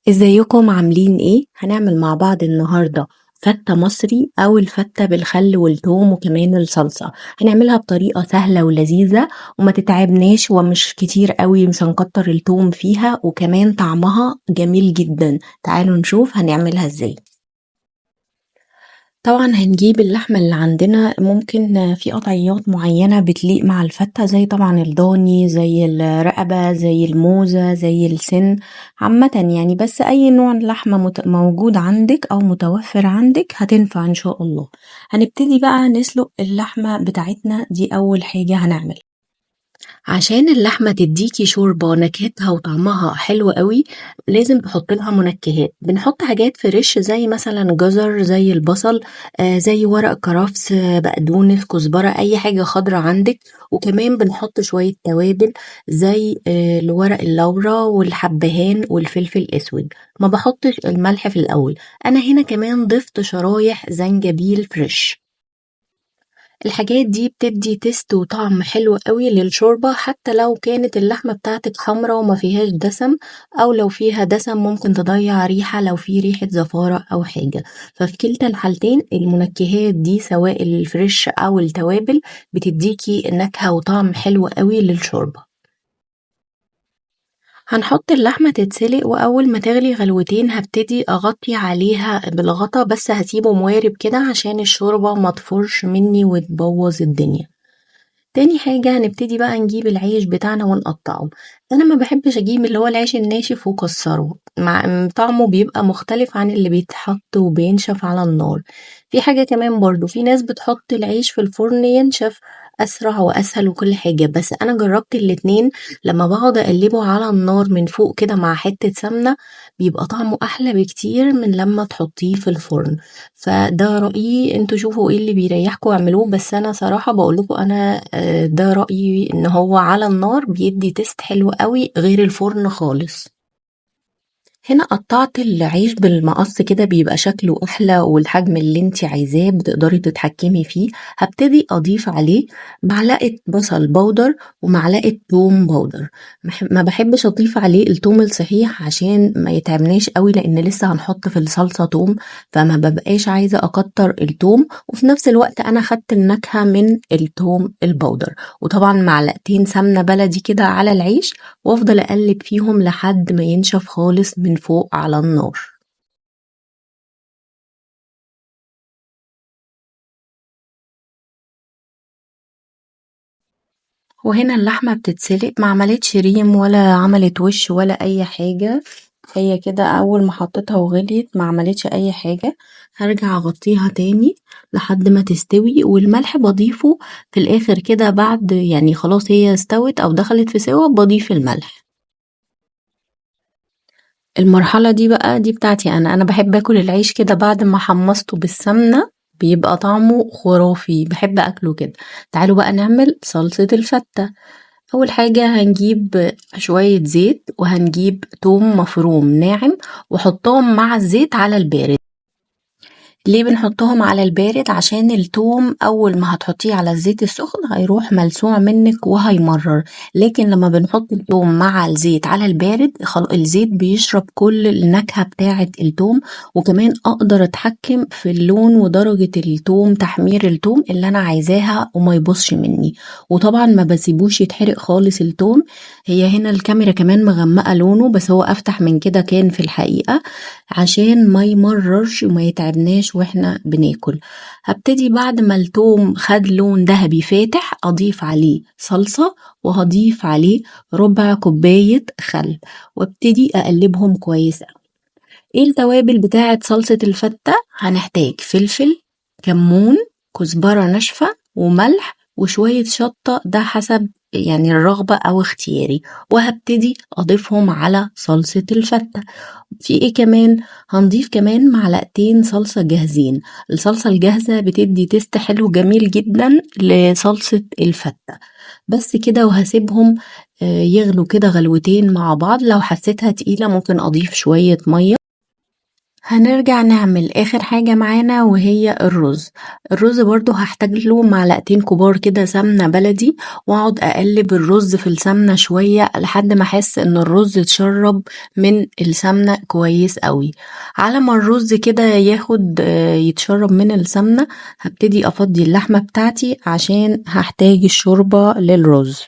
ازيكم عاملين ايه؟ هنعمل مع بعض النهاردة فتة مصري او الفتة بالخل والثوم وكمان الصلصة. هنعملها بطريقة سهلة ولذيذة وما تتعبناش ومش كتير قوي، مش هنكتر الثوم فيها، وكمان طعمها جميل جدا. تعالوا نشوف هنعملها ازاي. طبعا هنجيب اللحمة اللي عندنا، ممكن في قطعيات معينة بتليق مع الفتة، زي طبعا الضاني، زي الرقبة، زي الموزة، زي السن، عامة يعني. بس أي نوع لحمة موجود عندك أو متوفر عندك هتنفع إن شاء الله. هنبتدي بقى نسلق اللحمة بتاعتنا دي أول حاجة هنعمل. عشان اللحمة تديكي شوربة نكهتها وطعمها حلو قوي، لازم تحط لها منكهات. بنحط حاجات فريش زي مثلا جزر، زي البصل، زي ورق كرفس، بقدونس، كزبرة، اي حاجة خضرة عندك. وكمان بنحط شوية توابل زي الورق اللورا والحبهان والفلفل الاسود. ما بحطش الملح في الاول. انا هنا كمان ضفت شرايح زنجبيل فريش. الحاجات دي بتدي تيست وطعم حلو قوي للشوربة، حتى لو كانت اللحمة بتاعتك حمرا وما فيهاش دسم، او لو فيها دسم ممكن تضيع ريحة لو في ريحة زفارة او حاجة. ففي كلتا الحالتين المنكهات دي سواء الفريش او التوابل بتديكي نكهة وطعم حلو قوي للشوربة. هنحط اللحمة تتسلق، وأول ما تغلي غلوتين هبتدي أغطي عليها بالغطا، بس هسيبه موارب كده عشان الشوربة ما تفرش مني وتبوظ الدنيا. تاني حاجة هنبتدي بقى نجيب العيش بتاعنا ونقطعه. أنا ما بحبش أجيب اللي هو العيش الناشف وكسره، مع طعمه بيبقى مختلف عن اللي بيتحط وبينشف على النار. في حاجة كمان برضو، في ناس بتحط العيش في الفرن ينشف أسرع وأسهل وكل حاجة، بس أنا جربت الاتنين. لما بقعد أقلبه على النار من فوق كده مع حتة سمنة بيبقى طعمه أحلى بكتير من لما تحطيه في الفرن. فده رأيي، انتوا شوفوا ايه اللي بيريحكم واعملوه، بس انا صراحة بقولكم انا ده رأيي، ان هو على النار بيدي تيست حلو قوي غير الفرن خالص. هنا قطعت العيش بالمقص كده بيبقى شكله احلى، والحجم اللي انت عايزاه بتقدري تتحكمي فيه. هبتدي اضيف عليه معلقة بصل بودر ومعلقة توم بودر. ما بحبش اضيف عليه التوم الصحيح عشان ما يتعبناش قوي، لان لسه هنحط في الصلصة توم، فما ببقاش عايزة اكتر التوم، وفي نفس الوقت انا خدت النكهة من التوم البودر. وطبعا معلقتين سمنة بلدي كده على العيش، وافضل اقلب فيهم لحد ما ينشف خالص من فوق على النار. وهنا اللحمة بتتسلق، ما عملتش ريم ولا عملت وش ولا اي حاجة. هي كده اول ما حطيتها وغليت ما عملتش اي حاجة. هرجع اغطيها تاني لحد ما تستوي، والملح بضيفه في الاخر كده بعد يعني خلاص هي استوت او دخلت في سوا بضيف الملح. المرحلة دي بقى دي بتاعتي أنا بحب أكل العيش كده بعد ما حمصته بالسمنة، بيبقى طعمه خرافي، بحب أكله كده. تعالوا بقى نعمل صلصة الفتة. أول حاجة هنجيب شوية زيت، وهنجيب توم مفروم ناعم وحطهم مع الزيت على البارد. ليه بنحطهم على البارد؟ عشان التوم اول ما هتحطيه على الزيت السخن هيروح ملسوع منك وهيمرر، لكن لما بنحط التوم مع الزيت على البارد الزيت بيشرب كل النكهة بتاعة التوم. وكمان اقدر اتحكم في اللون ودرجة التوم، تحمير التوم اللي انا عايزاها وما يبصش مني. وطبعا ما بسيبوش يتحرق خالص التوم. هي هنا الكاميرا كمان مغمقة لونه، بس هو افتح من كده كان في الحقيقة، عشان ما يمررش وما يتعبناش واحنا بناكل. هبتدي بعد ما التوم خد لون ذهبي فاتح اضيف عليه صلصة، وهضيف عليه ربع كوباية خل، وابتدي اقلبهم كويس. ايه التوابل بتاعة صلصة الفتة؟ هنحتاج فلفل، كمون، كزبرة ناشفة، وملح، وشوية شطة، ده حسب يعني الرغبة أو اختياري. وهبتدي أضيفهم على صلصة الفتة. في ايه كمان؟ هنضيف كمان معلقتين صلصة جاهزين. الصلصة الجاهزة بتدي تيست حلو جميل جدا لصلصة الفتة. بس كده، وهسيبهم يغلوا كده غلوتين مع بعض. لو حسيتها تقيلة ممكن أضيف شوية مية. هنرجع نعمل آخر حاجة معانا وهي الرز. الرز برضو هحتاج له معلقتين كبار كده سمنة بلدي، واقعد اقلب الرز في السمنة شوية لحد ما احس ان الرز اتشرب من السمنة كويس قوي. على ما الرز كده ياخد يتشرب من السمنة، هبتدي افضي اللحمة بتاعتي عشان هحتاج الشوربة للرز.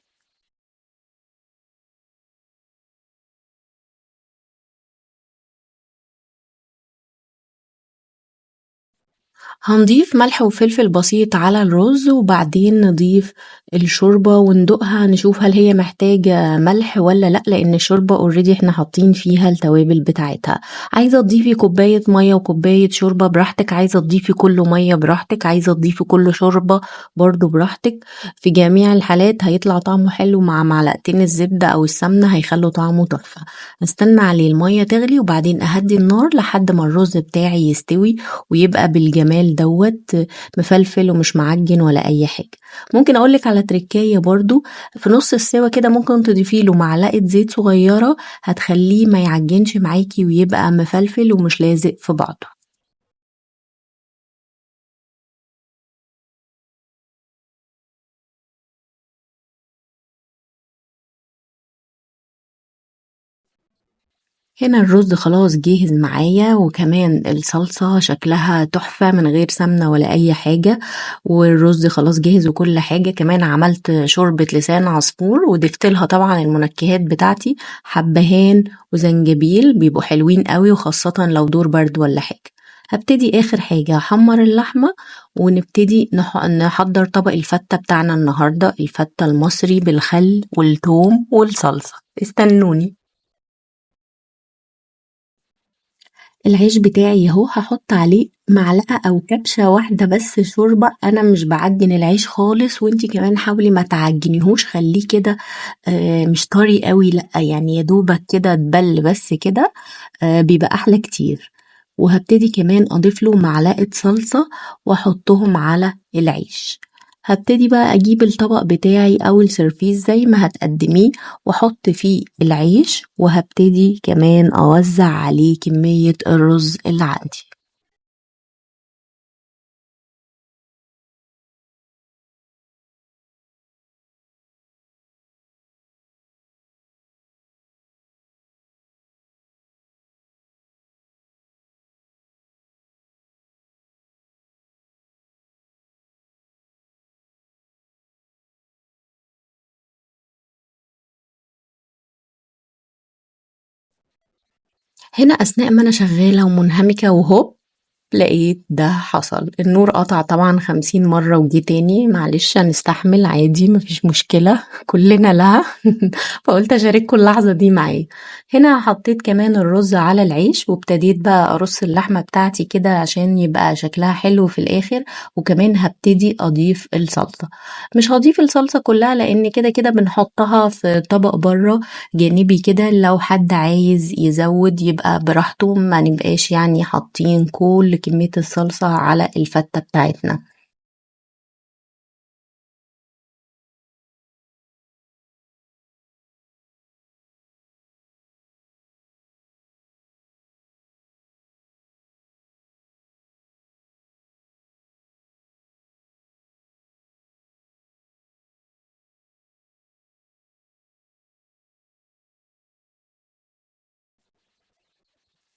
هنضيف ملح وفلفل بسيط على الرز، وبعدين نضيف الشوربة وندوقها نشوف هل هي محتاجة ملح ولا لأ، لأن الشوربة اوريدي احنا حاطين فيها التوابل بتاعتها. عايزة تضيفي كوباية مية وكوباية شوربة براحتك، عايزة تضيفي كله مية براحتك، عايزة تضيفي كله شوربة برضو براحتك. في جميع الحالات هيطلع طعمه حلو، مع معلقتين الزبدة أو السمنة هيخلوا طعمه تحفة. استنى عليه المية تغلي وبعدين أهدي النار لحد ما الرز بتاعي يستوي ويبقى بالجمال دوت، مفلفل ومش معجن ولا اي حاجه. ممكن اقولك على تركايه برضو، في نص السوا كده ممكن تضيفي له معلقه زيت صغيره، هتخليه ما يعجنش معاكي ويبقى مفلفل ومش لازق في بعضه. هنا الرز خلاص جاهز معايا، وكمان الصلصة شكلها تحفة من غير سمنة ولا أي حاجة، والرز خلاص جاهز وكل حاجة. كمان عملت شوربة لسان عصفور وضفت لها طبعا المنكهات بتاعتي، حبهان وزنجبيل بيبقوا حلوين قوي، وخاصة لو دور برد ولا حاجة. هبتدي آخر حاجة أحمر اللحمة، ونبتدي نحضر طبق الفتة بتاعنا النهاردة، الفتة المصري بالخل والثوم والصلصة. استنوني. العيش بتاعي اهو، هحط عليه معلقة او كبشة واحدة بس شوربة. انا مش بعجن العيش خالص، وانتي كمان حاولي ما تعجنيهوش، خليه كده مش طري قوي، لا يعني يا دوبك كده تبل بس كده، بيبقى احلى كتير. وهبتدي كمان اضيف له معلقة صلصة واحطهم على العيش. هبتدي بقى اجيب الطبق بتاعي او السرفيس زي ما هتقدميه، واحط فيه العيش، وهبتدي كمان اوزع عليه كمية الرز اللي عندي. هنا اثناء ما انا شغالة ومنهمكة وهوب، لقيت ده حصل، النور قطع طبعا 50 مرة وجي تاني، معلش هنستحمل عادي مفيش مشكلة كلنا لها. فقلت أشارككم اللحظة دي معايا. هنا حطيت كمان الرز على العيش، وابتديت بقى أرص اللحمة بتاعتي كده عشان يبقى شكلها حلو في الآخر. وكمان هبتدي أضيف الصلصة، مش هضيف الصلصة كلها لأن كده كده بنحطها في طبق بره جانبي كده، لو حد عايز يزود يبقى براحته، ما نبقاش يعني حاطين كل كمية الصلصة على الفتة بتاعتنا.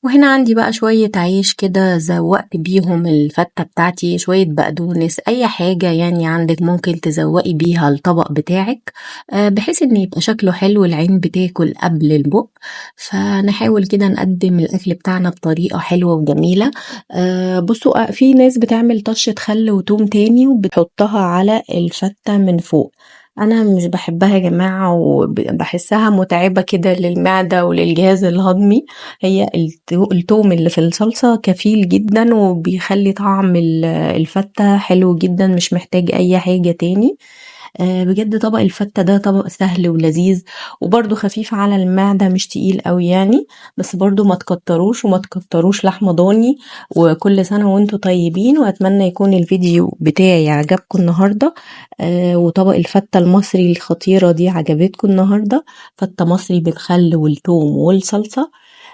وهنا عندي بقى شوية عيش كده زوقت بيهم الفتة بتاعتي، شوية بقدونس أي حاجة يعني عندك ممكن تزوقي بيها الطبق بتاعك، بحيث إن يبقى شكله حلو، العين بتاكل قبل البق. فنحاول كده نقدم الأكل بتاعنا بطريقة حلوة وجميلة. بصوا، في ناس بتعمل طشة خل وتوم تاني وبتحطها على الفتة من فوق. أنا مش بحبها يا جماعة، وبحسها متعبة كده للمعدة وللجهاز الهضمي. هي التوم اللي في الصلصة كفيل جدا وبيخلي طعم الفتة حلو جدا، مش محتاج أي حاجة تاني. بجد طبق الفتة ده طبق سهل ولذيذ، وبرده خفيف على المعدة، مش تقيل قوي يعني. بس برده ما تكتروش وما تكتروش لحمة ضاني. وكل سنة وانتوا طيبين، واتمنى يكون الفيديو بتاعي عجبكم النهاردة. وطبق الفتة المصري الخطيرة دي عجبتكم النهاردة، فتة مصري بالخل والثوم والصلصة.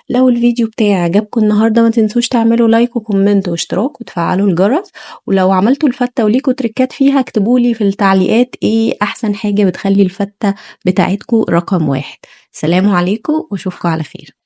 لو الفيديو بتاعي عجبكم النهاردة ما تنسوش تعملوا لايك وكومنت واشتراك وتفعلوا الجرس، ولو عملتوا الفتة وليكوا تريكات فيها اكتبولي في التعليقات ايه احسن حاجة بتخلي الفتة بتاعتكم رقم 1. سلام عليكم واشوفكم على خير.